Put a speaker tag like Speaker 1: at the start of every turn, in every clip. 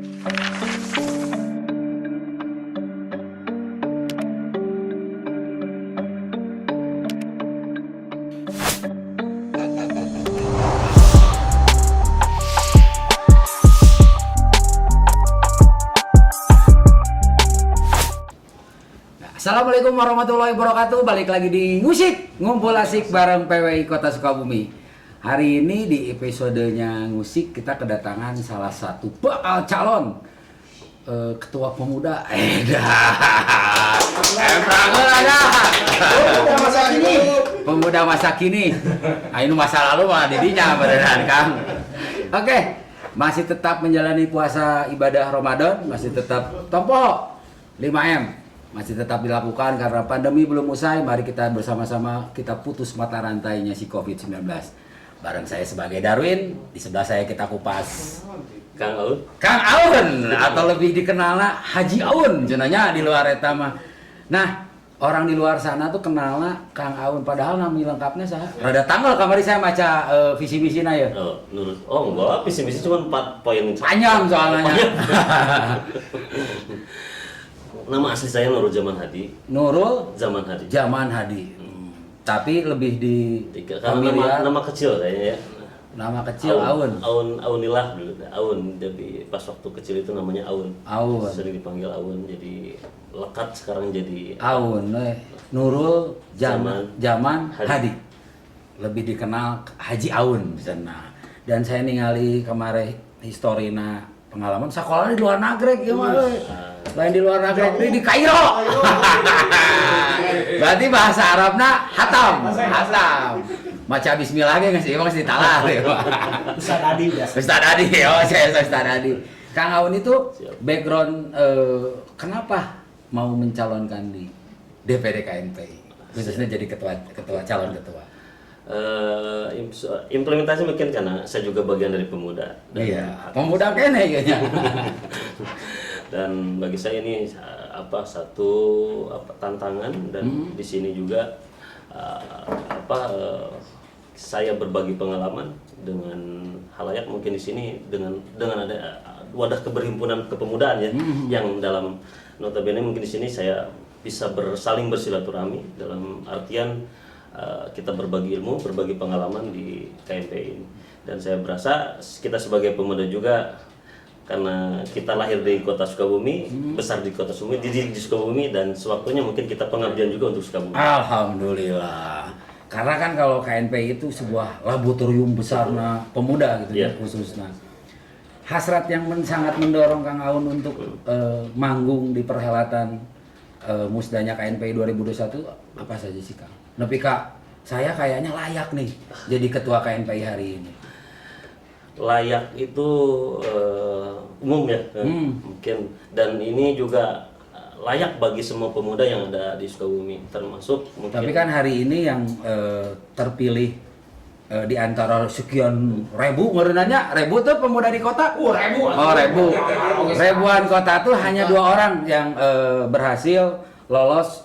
Speaker 1: Assalamualaikum warahmatullahi wabarakatuh. Balik lagi di Ngusik Ngumpul Asik bareng PWI Kota Sukabumi. Hari ini di episodenya Ngusik kita kedatangan salah satu bakal calon ketua pemuda. Pemuda masa kini. Nah, ini masa lalu mah didinya beneran Kang. Oke, masih tetap menjalani puasa ibadah Ramadan, masih tetap tompo 5M. Masih tetap dilakukan karena pandemi belum usai. Mari kita bersama-sama kita putus mata rantainya si COVID-19. Bareng saya sebagai Darwin, di sebelah saya kita kupas
Speaker 2: Kang Aun.
Speaker 1: Kang Aun atau lebih dikenalnya Haji Aun jenanya di luar eta mah. Nah, orang di luar sana tuh kenalnya Kang Aun padahal nama lengkapnya saya. Rada tanggal kamari saya baca visi misinya ya.
Speaker 2: Oh enggak, visi misi cuma 4 poin.
Speaker 1: Panjang soalnya.
Speaker 2: Nama asli saya Nurul Zaman Hadi.
Speaker 1: Nurul
Speaker 2: Zaman Hadi.
Speaker 1: Zaman Hadi. Tapi lebih di
Speaker 2: Karena nama kecil kayaknya ya.
Speaker 1: Nama kecil Aun.
Speaker 2: Aunilah dulu. Aun. Jadi pas waktu kecil itu namanya Aun.
Speaker 1: Aun.
Speaker 2: Sering dipanggil Aun. Jadi lekat sekarang jadi
Speaker 1: Aun. Nurul Zaman Hadi. Lebih dikenal Haji Aun sana. Dan saya ningali kemarin historina pengalaman sekolah di luar negeri gimana? Lain di luar negeri di Kairo. Berarti bahasa Arabnya hatam. Maca bismillah ge geus emang ditalah ya.
Speaker 3: Ustaz Adi biasa.
Speaker 1: Ustaz Adi, oh saya Ustaz Adi. Kang Aun itu background kenapa mau mencalonkan di DPD KNPI? Khususnya jadi calon ketua.
Speaker 2: Implementasi mungkin karena saya juga bagian dari pemuda.
Speaker 1: Iya, pemuda kene kayaknya.
Speaker 2: Dan bagi saya ini satu tantangan dan di sini juga saya berbagi pengalaman dengan halayak mungkin di sini dengan ada wadah keberhimpunan kepemudaan ya yang dalam notabene mungkin di sini saya bisa saling bersilaturahmi dalam artian kita berbagi ilmu, berbagi pengalaman di KNPI ini. Dan saya berasa kita sebagai pemuda juga karena kita lahir di Kota Sukabumi, besar di Kota Sukabumi, dididik di Sukabumi, dan sewaktunya mungkin kita pengabdian juga untuk Sukabumi.
Speaker 1: Alhamdulillah. Karena kan kalau KNPI itu sebuah laboratorium besarnya pemuda gitu ya khususnya. Hasrat yang sangat mendorong Kang Aun untuk manggung di perhelatan musdanya KNPI 2021 apa saja sih Kang? Tapi Kak, saya kayaknya layak nih jadi ketua KNPI hari ini.
Speaker 2: Layak itu umum ya mungkin, dan ini juga layak bagi semua pemuda yang ada di Sukabumi termasuk mungkin.
Speaker 1: Tapi kan hari ini yang terpilih di antara sekian ribu, ngeureunanya ribu tuh pemuda di kota. Ribu. Ribuan kota tuh hanya 2 orang yang berhasil lolos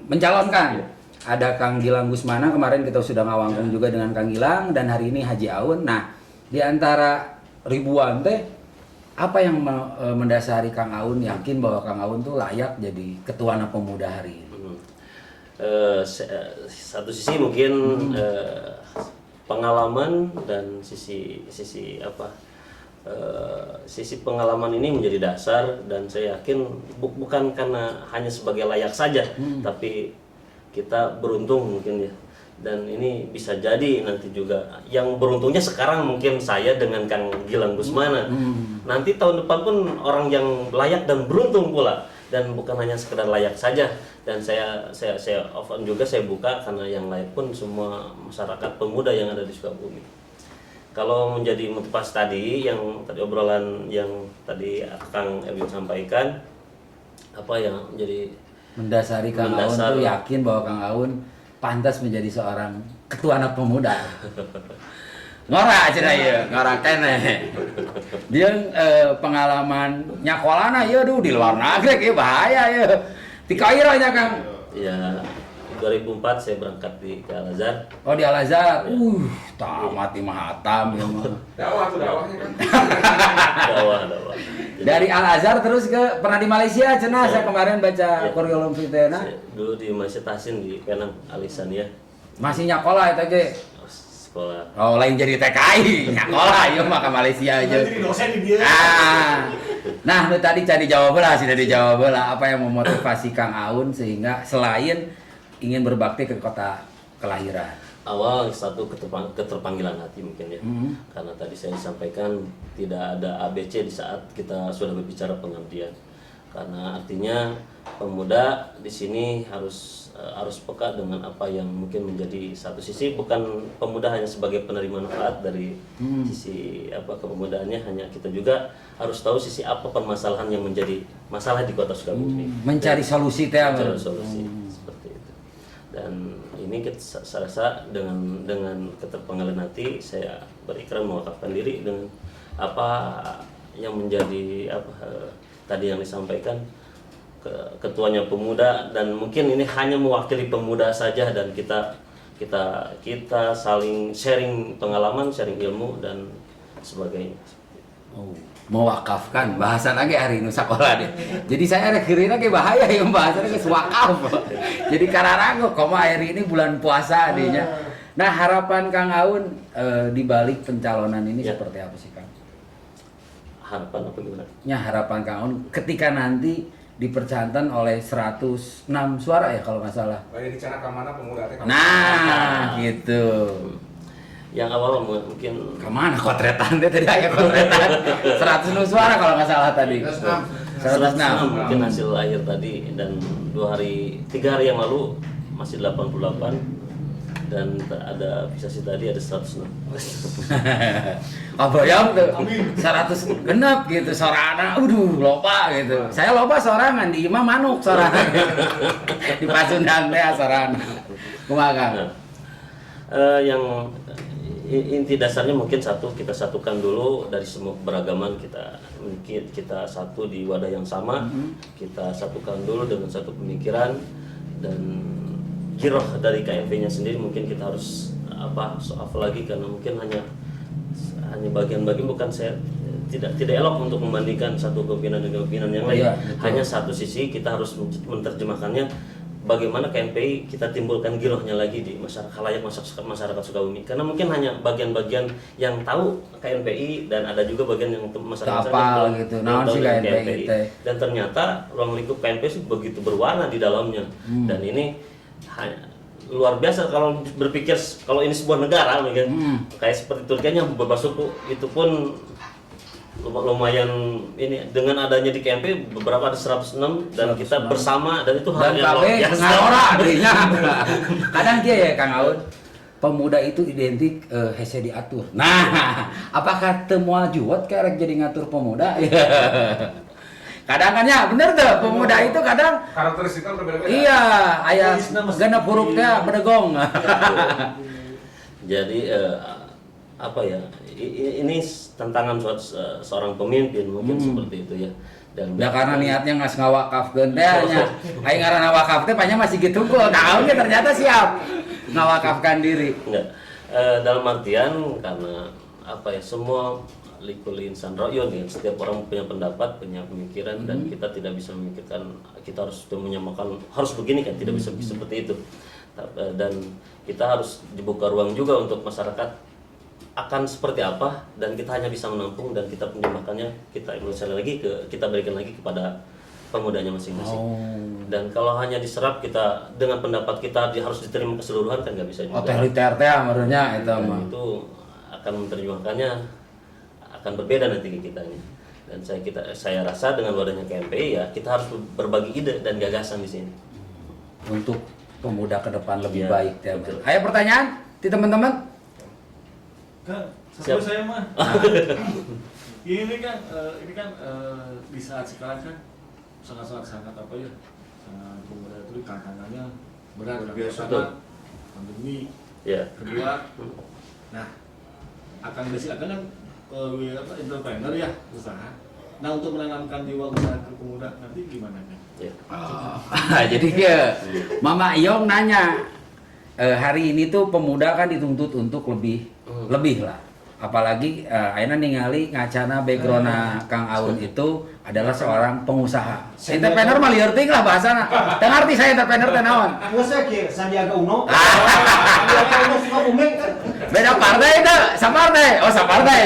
Speaker 1: mencalonkan. Ada Kang Gilang Gusmana, kemarin kita sudah ngawangkung juga dengan Kang Gilang, dan hari ini Haji Aun. Nah, di antara ribuan teh apa yang mendasari Kang Aun yakin bahwa Kang Aun tuh layak jadi ketua pemuda hari ini?
Speaker 2: Satu sisi mungkin pengalaman dan sisi pengalaman ini menjadi dasar, dan saya yakin bukan karena hanya sebagai layak saja, tapi kita beruntung mungkin ya. Dan ini bisa jadi nanti juga yang beruntungnya sekarang mungkin saya dengan Kang Gilang Gusmana. Nanti tahun depan pun orang yang layak dan beruntung pula, dan bukan hanya sekedar layak saja. Dan saya often juga saya buka karena yang layak pun semua masyarakat pemuda yang ada di Sukabumi. Kalau menjadi motivasi tadi yang tadi obrolan yang tadi Kang Erwin sampaikan, apa yang menjadi
Speaker 1: mendasari Kang Aun tuh yakin bahwa Kang Aun pantas menjadi seorang ketua anak pemuda. Ngora cenah ieu, ngora keneh. Dia pengalaman nyakolana ieu di luar negeri ieu bahaya ieu. Di Kairo nya Kang.
Speaker 2: Iya, 2004 saya berangkat di Al-Azhar.
Speaker 1: Oh di Al-Azhar. Tamat di Mahatam ya mah.
Speaker 3: Dakwah tuh dakwahnya kan.
Speaker 2: Dakwah.
Speaker 1: Dari Al Azhar terus ke pernah di Malaysia cenah saya kemarin baca
Speaker 2: Ya.
Speaker 1: kurikulum vitae.
Speaker 2: Saya dulu di Malaysia Tasin di Penang Alisan ya.
Speaker 1: Masih nyakola eta ge.
Speaker 2: Sekolah.
Speaker 1: Oh, lain jadi TKI, nyakola ieu mah ka Malaysia aja.
Speaker 3: Jadi dosen di dia.
Speaker 1: Nah, lu tadi cari jawab lah, sudah dijawab lah. Apa yang memotivasi Kang Aun sehingga selain ingin berbakti ke kota kelahiran?
Speaker 2: Awal satu keterpanggilan hati mungkin ya. Karena tadi saya sampaikan tidak ada ABC di saat kita sudah berbicara pengabdian. Karena artinya pemuda di sini harus peka dengan apa yang mungkin menjadi satu sisi, bukan pemuda hanya sebagai penerima manfaat dari sisi kepemudaannya, hanya kita juga harus tahu sisi apa permasalahan yang menjadi masalah di Kota Sukabumi.
Speaker 1: Mencari solusi teh.
Speaker 2: Mencari solusi seperti itu. Dan ini saya rasa dengan keterpanggilan hati saya berikrar mewakafkan diri dengan apa yang menjadi tadi yang disampaikan ketuanya pemuda, dan mungkin ini hanya mewakili pemuda saja, dan kita saling sharing pengalaman, sharing ilmu dan sebagainya.
Speaker 1: Oh, mewakafkan bahasa lagi hari ini sekolah deh. Jadi saya ada kira lagi bahaya ya bahasa lagi wakaf. Jadi karena koma hari ini bulan puasa adanya. Nah, harapan Kang Aun di balik pencalonan ini seperti apa sih Kang?
Speaker 2: Harapan apa gimana?
Speaker 1: Ya, harapan Kang Aun ketika nanti dipercantan oleh 106 suara ya kalau nggak salah.
Speaker 4: Kayak bicara ke mana pemuda teh?
Speaker 1: Nah, gitu.
Speaker 2: Yang awal mungkin
Speaker 1: Kemana kotretan teh tadi aya kotretan 106 suara kalau nggak salah tadi. 106.
Speaker 2: mungkin hasil akhir tadi, dan 3 hari yang lalu masih 88, dan ada visasi tadi ada 106.
Speaker 1: Bayang tuh 100 genep gitu sorana, loba gitu. Saya loba sorangan di imah manuk sorangan. Di Pasundan teh sorangan. Kumaha Kang?
Speaker 2: Yang inti dasarnya mungkin satu, kita satukan dulu dari semua beragaman, kita satu di wadah yang sama, kita satukan dulu dengan satu pemikiran, dan giroh dari KMP-nya sendiri mungkin kita harus apa lagi, karena mungkin hanya bagian-bagian, bukan saya tidak elok untuk membandingkan satu kepemimpinan dengan kepemimpinan yang lain. Hanya satu sisi kita harus menerjemahkannya bagaimana KMPI kita timbulkan girohnya lagi di masyarakat Sukabumi, karena mungkin hanya bagian-bagian yang tahu KMPI, dan ada juga bagian yang masyarakat
Speaker 1: Kapal gitu, naon sih KMPI teh.
Speaker 2: dan ternyata ruang lingkup KMPI begitu berwarna di dalamnya. Dan ini luar biasa kalau berpikir kalau ini sebuah negara kayak seperti Turki yang beberapa suku itu pun lumayan ini, dengan adanya di KMP beberapa ada 106 dan kita bersama, dan itu hal yang luar biasa.
Speaker 1: Ngalora adanya. Kadang dia ya Kang Aun, pemuda itu identik hese diatur. Nah, apakah temual juot karek jadi ngatur pemuda? Kadang kan ya bener tuh, pemuda itu kadang
Speaker 4: Karakteristiknya berbeda-beda.
Speaker 1: iya, aya genep huruf teh bedegong.
Speaker 2: Jadi ini tantangan seorang pemimpin mungkin seperti itu ya. Dan
Speaker 1: Ya karena niatnya ngas ngawakafkeun teh nya. Aing ngaranna wakaf teh panya masih gitu kok. Tahunya ternyata siap ngawakafkan diri.
Speaker 2: enggak. Dalam artian karena semua likulli insan ra'yun ya, setiap orang punya pendapat, punya pemikiran, dan kita tidak bisa memikirkan kita harus menyamakan harus begini kan, tidak bisa seperti itu. Dan kita harus dibuka ruang juga untuk masyarakat akan seperti apa, dan kita hanya bisa menampung, dan kita menyamakannya, kita berikan lagi kepada pemudanya masing-masing. Dan kalau hanya diserap kita dengan pendapat kita harus diterima keseluruhan kan nggak bisa juga.
Speaker 1: Otoriter teh menurutnya itu mah.
Speaker 2: Itu akan menerjemahkannya akan berbeda nanti kitanya. Dan saya rasa dengan wadahnya KMPI ya kita harus berbagi ide dan gagasan di sini
Speaker 1: Untuk pemuda ke depan lebih
Speaker 2: Iya,
Speaker 1: baik teh.
Speaker 2: betul.
Speaker 1: Ayo pertanyaan di teman-teman.
Speaker 5: Kang,
Speaker 2: Siap.
Speaker 5: saya mah. Ini kan di saat sekarang kan sangat apa ya? Sangat pemuda itu tantangannya berat.
Speaker 2: Betul.
Speaker 5: Pertama, pandemi.
Speaker 2: ya.
Speaker 5: Kedua, nah akan kan entrepreneur ya, usaha. Nah untuk menanamkan jiwa usaha ke pemuda nanti gimana kan?
Speaker 2: Ya.
Speaker 1: Jadi ya, Mama Iyong nanya, hari ini tuh pemuda kan dituntut untuk lebih lah. apalagi ayeuna ningali ngacana background Kang Aun itu adalah seorang pengusaha. Entrepreneur mah lieur ting lah bahasana. Teu ngarti saya entrepreneur teh naon.
Speaker 3: Masa ke Sandiaga Uno? Sandiaga Uno suka bumeng kan?
Speaker 1: Beda partai itu, sapartai. Oh, sapartai.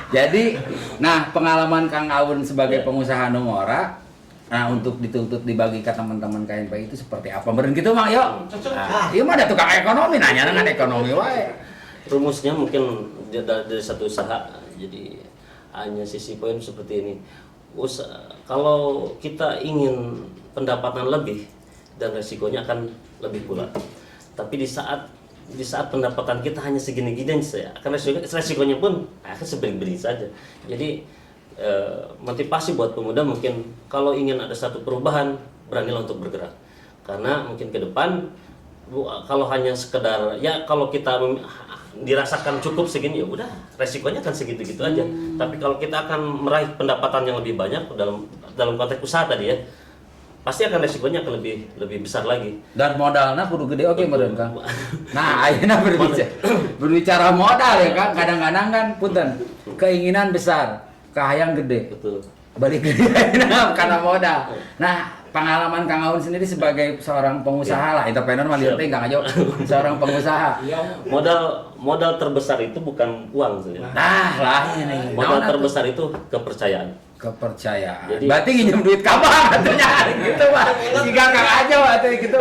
Speaker 1: Jadi, nah pengalaman Kang Aun sebagai pengusaha Nungora, nah untuk dituntut dibagi ke teman-teman KNP itu seperti apa? Meureun gitu Mang, yuk. Nah, ieu mah ada tukang ekonomi nanya dengan ekonomi wae.
Speaker 2: Rumusnya mungkin dari satu usaha, jadi hanya sisi poin seperti ini. Kalau kita ingin pendapatan lebih dan resikonya akan lebih pula. Tapi di saat pendapatan kita hanya segini-gini saja, akan resikonya pun akan seberi-beri saja. Jadi motivasi buat pemuda mungkin kalau ingin ada satu perubahan, beranilah untuk bergerak. Karena mungkin ke depan kalau hanya sekedar ya kalau kita dirasakan cukup segini ya udah resikonya akan segitu-gitu aja. Tapi kalau kita akan meraih pendapatan yang lebih banyak dalam konteks usaha tadi ya, pasti akan resikonya akan lebih besar lagi.
Speaker 1: Dan modalnya kudu gede oke meureun Kang. Nah, ayeuna berbicara modal ya Kang, kadang-kadang kan punten keinginan besar, kahayang gede.
Speaker 2: Betul.
Speaker 1: Balik gede ayeuna karena modal. Nah, pengalaman Kang Aun sendiri sebagai seorang pengusaha lah, entrepreneur mah lieur teh Kang Ajo, seorang pengusaha.
Speaker 2: Modal terbesar itu bukan uang sebenarnya.
Speaker 1: Nah, lah ini.
Speaker 2: Modal terbesar itu kepercayaan.
Speaker 1: Kepercayaan.
Speaker 2: Jadi-
Speaker 1: Berarti nginjem duit kabang katanya gitu Pak. Jika Kang Ajo atau gitu.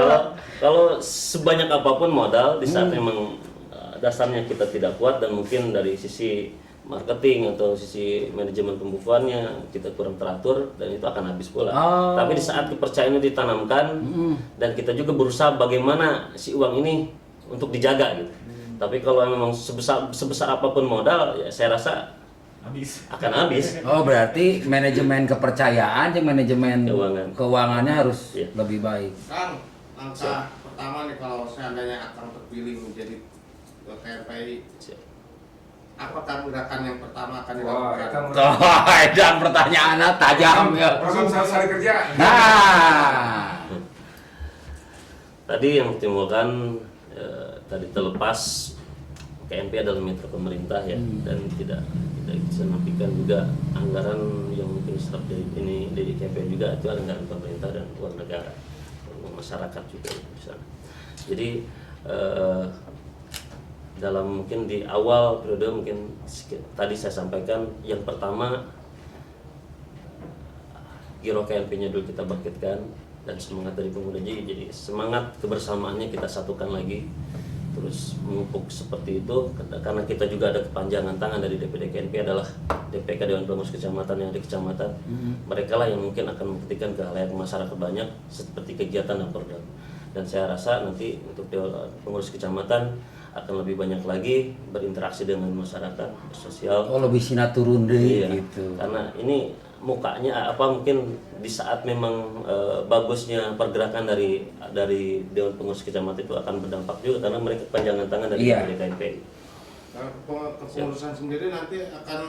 Speaker 2: Kalau sebanyak apapun modal di saat memang dasarnya kita tidak kuat dan mungkin dari sisi marketing atau sisi manajemen pembukuannya kita kurang teratur dan itu akan habis pula.
Speaker 1: Oh.
Speaker 2: Tapi di saat kepercayaan itu ditanamkan dan kita juga berusaha bagaimana si uang ini untuk dijaga gitu. Tapi kalau memang sebesar apapun modal ya saya rasa
Speaker 5: Habis.
Speaker 2: akan habis.
Speaker 1: Oh, berarti manajemen kepercayaan dan manajemen keuangannya harus
Speaker 2: Iya.
Speaker 1: lebih baik.
Speaker 6: Kang, langkah pertama nih kalau seandainya akan terpilih menjadi KNPI,
Speaker 2: Siap.
Speaker 6: apakah gerakan yang pertama akan
Speaker 4: Wah,
Speaker 6: dilakukan?
Speaker 4: kita
Speaker 1: Oh, dan pertanyaannya tajam ya.
Speaker 4: program sehari kerja.
Speaker 1: Nah,
Speaker 2: Tadi yang ditimbulkan tadi terlepas KNP adalah mitra pemerintah ya dan tidak bisa nafikan juga anggaran yang mungkin serap dari KNP juga itu anggaran pemerintah dan uang negara, uang masyarakat juga di sana. Jadi dalam mungkin di awal periode mungkin tadi saya sampaikan yang pertama Giro KNP-nya dulu kita bangkitkan dan semangat dari pemuda jadi semangat kebersamaannya kita satukan lagi terus memupuk seperti itu karena kita juga ada kepanjangan tangan dari DPD KNP adalah DPK Dewan Pengurus Kecamatan yang ada di kecamatan mereka lah yang mungkin akan membuktikan ke halayak masyarakat banyak seperti kegiatan dan program dan saya rasa nanti untuk Dewan Pengurus Kecamatan akan lebih banyak lagi berinteraksi dengan masyarakat bersosial.
Speaker 1: oh lebih sinaturun deh
Speaker 2: Iya,
Speaker 1: gitu.
Speaker 2: karena ini mukanya apa mungkin di saat memang bagusnya pergerakan dari Dewan Pengurus Kecamatan itu akan berdampak juga karena mereka panjangan tangan dari
Speaker 1: Iya.
Speaker 2: KNP.
Speaker 6: Kepengurusan sendiri nanti akan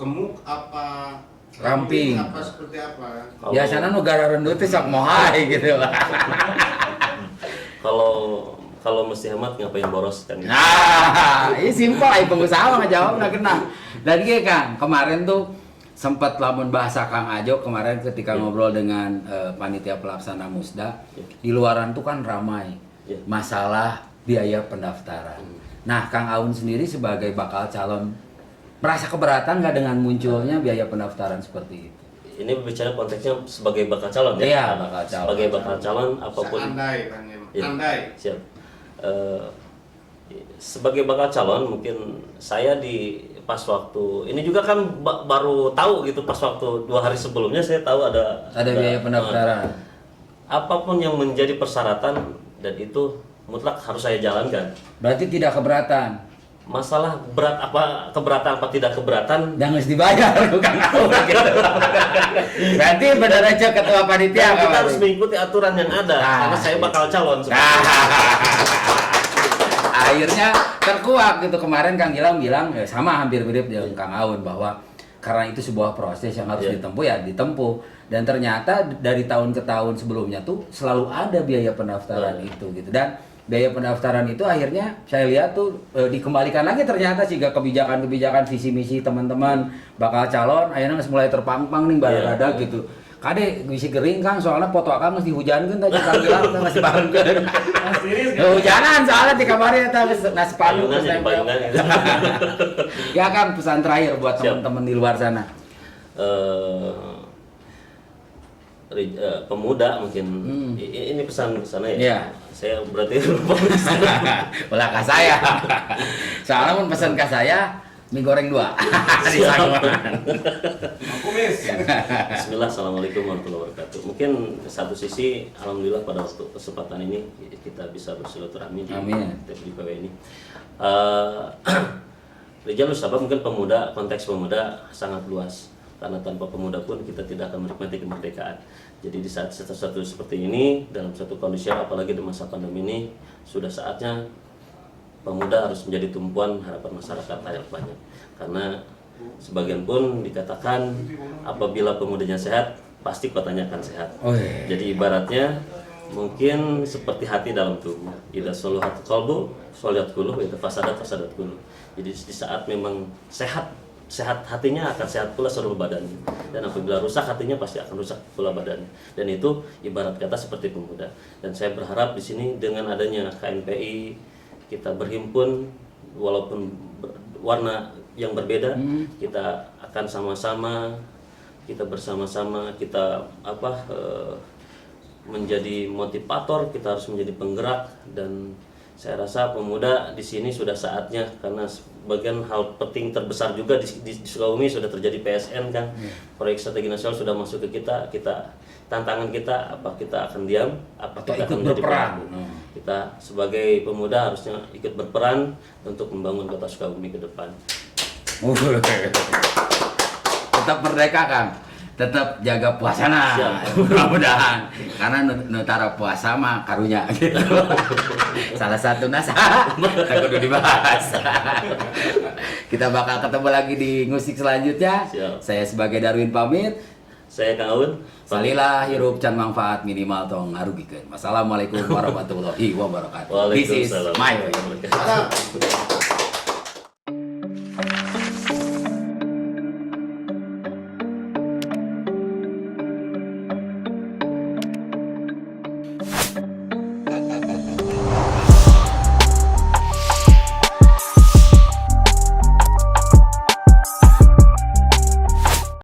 Speaker 6: gemuk apa
Speaker 1: Ramping.
Speaker 6: apa seperti apa?
Speaker 1: Biasanya negara rendu teh sok mohai gitu lah.
Speaker 2: Kalau mesti hemat ngapain boros kan?
Speaker 1: Nah, ini simpel aja pengusaha mah ngejawab nggak kena. Dan gini Kang, kemarin tuh sempat lamun bahasa Kang Ajo kemarin ketika ngobrol dengan panitia pelaksana Musda di luaran tuh kan ramai masalah biaya pendaftaran. Nah, Kang Aun sendiri sebagai bakal calon merasa keberatan nggak dengan munculnya biaya pendaftaran seperti itu?
Speaker 2: Ini berbicara konteksnya sebagai bakal calon ya?
Speaker 1: Iya, bakal calon.
Speaker 2: Sebagai bakal calon apapun.
Speaker 6: Andai kan ya.
Speaker 2: Iya,
Speaker 6: Andai.
Speaker 2: siap. Sebagai bakal calon mungkin saya di pas waktu ini juga kan baru tahu gitu pas waktu 2 hari sebelumnya saya tahu ada
Speaker 1: biaya pendaftaran.
Speaker 2: Apapun yang menjadi persyaratan dan itu mutlak harus saya jalankan.
Speaker 1: Berarti tidak keberatan.
Speaker 2: Masalah berat apa keberatan apa tidak keberatan
Speaker 1: Dan harus dibayar Kang Aun gitu. Berarti benar aja ketua panitia
Speaker 2: kita
Speaker 1: Kang
Speaker 2: harus
Speaker 1: Aun.
Speaker 2: mengikuti aturan yang ada karena saya bakal calon
Speaker 1: Akhirnya terkuak gitu. Kemarin Kang Gilang bilang ya sama hampir mirip dengan Kang Aun bahwa karena itu sebuah proses yang harus ditempuh ya ditempuh. Dan ternyata dari tahun ke tahun sebelumnya tuh selalu ada biaya pendaftaran itu gitu. Dan biaya pendaftaran itu akhirnya saya lihat tuh dikembalikan lagi ternyata sehingga kebijakan-kebijakan visi misi teman-teman bakal calon akhirnya geus mulai terpang-pang nih barada gitu. Kade bisi gering Kang soalnya foto akang geus dihujankeun tadi Kang bilang teh masih barengkeun. Hujanan soalnya di kamarnya teh geus nas panu
Speaker 2: Payungan jadi payungan gitu.
Speaker 1: Ya Kang pesan terakhir buat
Speaker 2: Siap.
Speaker 1: teman-teman di luar sana.
Speaker 2: Pemuda mungkin ini pesan sana ya.
Speaker 1: Iya.
Speaker 2: Saya berarti lupa pesan.
Speaker 1: Ulah ka saya. Soalnya mun pesan ka saya mie goreng 2. Di Sanguan.
Speaker 4: Kumis.
Speaker 2: Bismillah, assalamualaikum warahmatullahi wabarakatuh. Mungkin satu sisi, alhamdulillah pada waktu kesempatan ini kita bisa bersilaturahmi di PW ini. Rijal Sabab mungkin pemuda, konteks pemuda sangat luas. Karena tanpa pemuda pun kita tidak akan menikmati kemerdekaan. Jadi di saat satu seperti ini, dalam satu kondisi apalagi di masa pandemi ini, sudah saatnya pemuda harus menjadi tumpuan harapan masyarakat yang banyak. Karena sebagian pun dikatakan apabila pemudanya sehat, pasti kotanya akan sehat. Jadi ibaratnya mungkin seperti hati dalam tubuh. Idza salahat qalbu, salahat qulub, idza fasadat qulub. Jadi di saat memang sehat hatinya akan sehat pula seluruh badannya, dan apabila rusak hatinya pasti akan rusak pula badannya. Dan itu ibarat kata seperti pemuda. Dan saya berharap di sini dengan adanya KNPI kita berhimpun walaupun warna yang berbeda, kita akan sama-sama, kita bersama-sama, kita menjadi motivator, kita harus menjadi penggerak. Dan saya rasa pemuda di sini sudah saatnya, karena bagian hal penting terbesar juga di Sukabumi sudah terjadi PSN kan. Proyek strategi nasional sudah masuk ke kita tantangan kita apa kita akan diam, apa
Speaker 1: Atau
Speaker 2: kita
Speaker 1: ikut
Speaker 2: akan menjadi
Speaker 1: berperan.
Speaker 2: pelaku. Kita sebagai pemuda harusnya ikut berperan untuk membangun kota Sukabumi ke depan.
Speaker 1: Tetap merdeka Kang. Tetap jaga puasana. Mudah-mudahan karena nutara puasa mah karunya gitu. Salah satu nasa kudu dibahas. Kita bakal ketemu lagi di musik selanjutnya.
Speaker 2: Siap.
Speaker 1: Saya sebagai Darwin pamit.
Speaker 2: Saya Kang Aun.
Speaker 1: Salila hirup can manfaat minimal tong ngarugikeun. Wassalamualaikum warahmatullahi wabarakatuh. This is
Speaker 2: Waalaikumsalam.
Speaker 1: my way.
Speaker 6: Ada.